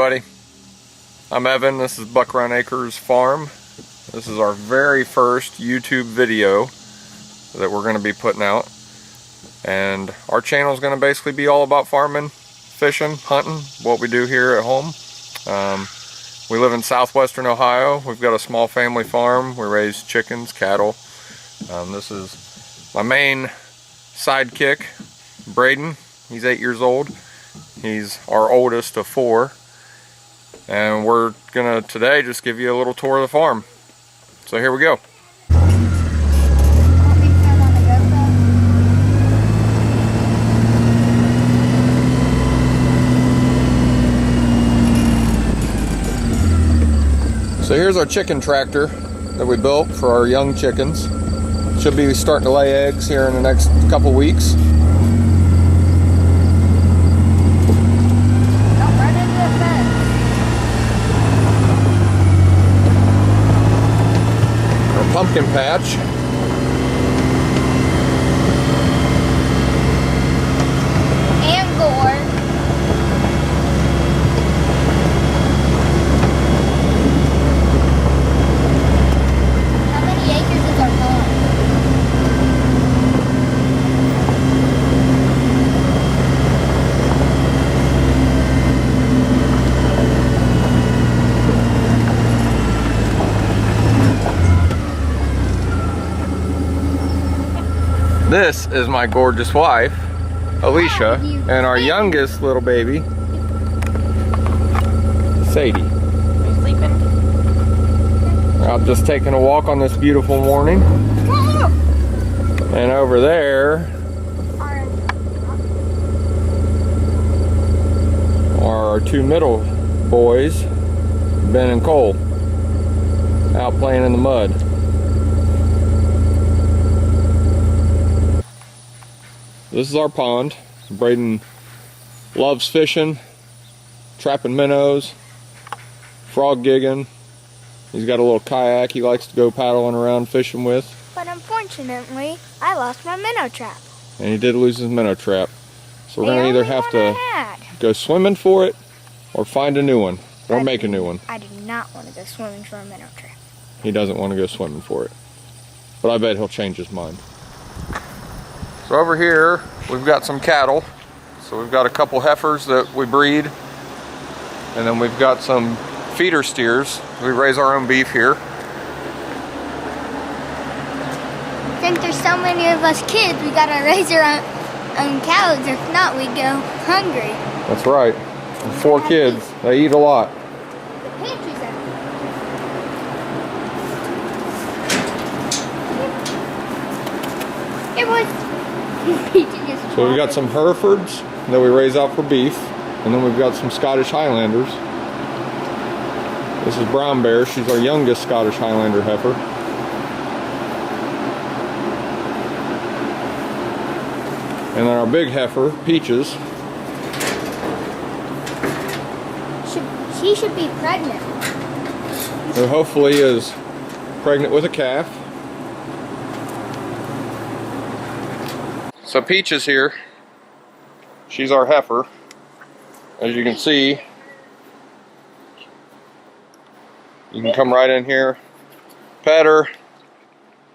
everybody. I'm Evan. This is Buck Run Acres Farm. This is our very first YouTube video that we're going to be putting out. And our channel is going to basically be all about farming, fishing, hunting, what we do here at home. We live in southwestern Ohio. We've got a small family farm. We raise chickens, cattle. This is my main sidekick, Braden. He's 8 years old. He's our oldest of 4. And we're gonna today just give you a little tour of the farm. So here we go. So here's our chicken tractor that we built for our young chickens. Should be starting to lay eggs here in the next couple weeks. Don't run into the fence. Our pumpkin patch. And gore. This is my gorgeous wife, Alicia, and our youngest little baby, Sadie. Are you sleeping? Out just taking a walk on this beautiful morning. And over there are our 2 middle boys, Ben and Cole, out playing in the mud. This is our pond. Braden loves fishing, trapping minnows, frog gigging. He's got a little kayak he likes to go paddling around fishing with. But unfortunately, I lost my minnow trap. And he did lose his minnow trap. So we're going to either have to go swimming for it or find a new one or make a new one. I do not want to go swimming for a minnow trap. He doesn't want to go swimming for it. But I bet he'll change his mind. So over here, we've got some cattle. So we've got a couple heifers that we breed. And then we've got some feeder steers. We raise our own beef here. Since there's so many of us kids, we gotta raise our own cows. If not, we go hungry. That's right. And 4 kids. They eat a lot. The pantry's empty. It was. So we've got some Herefords that we raise out for beef, and then we've got some Scottish Highlanders. This is Brown Bear. She's our youngest Scottish Highlander heifer. And then our big heifer, Peaches. She should be pregnant. Who hopefully is pregnant with a calf. So Peaches here, she's our heifer. As you can see, you can come right in here, pet her.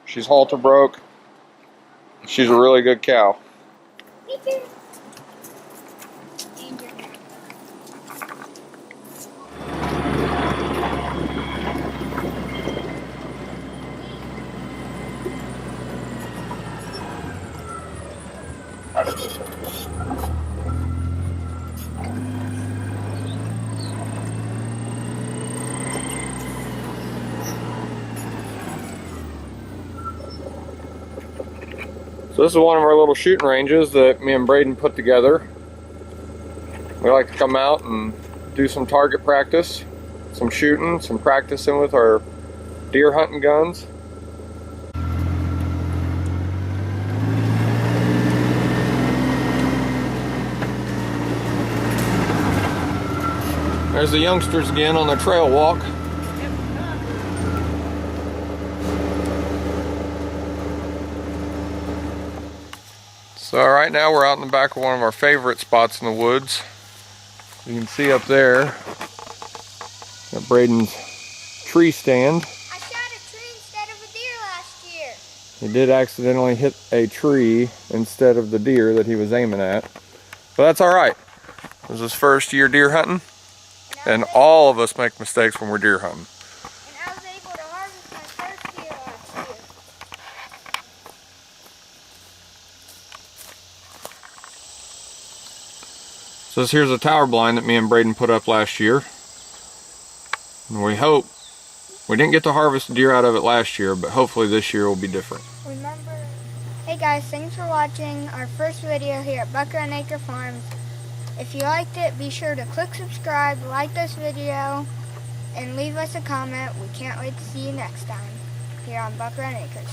She's halter broke. She's a really good cow. Me too. So this is one of our little shooting ranges that me and Braden put together. We like to come out and do some target practice, some shooting, some practicing with our deer hunting guns. There's the youngsters again on their trail walk. So right now we're out in the back of one of our favorite spots in the woods. You can see up there, Got Braden's tree stand. I shot a tree instead of a deer last year. He did accidentally hit a tree instead of the deer that he was aiming at. But that's alright. It was his first year deer hunting. And all of us make mistakes when we're deer hunting. And I was able to harvest my first deer last year. So this here's a tower blind that me and Braden put up last year. And we hope, we didn't get to harvest deer out of it last year, but hopefully this year will be different. Remember, hey guys, thanks for watching our first video here at Buck Run Acre Farms. If you liked it, be sure to click subscribe, like this video, and leave us a comment. We can't wait to see you next time here on Buck Run Acres.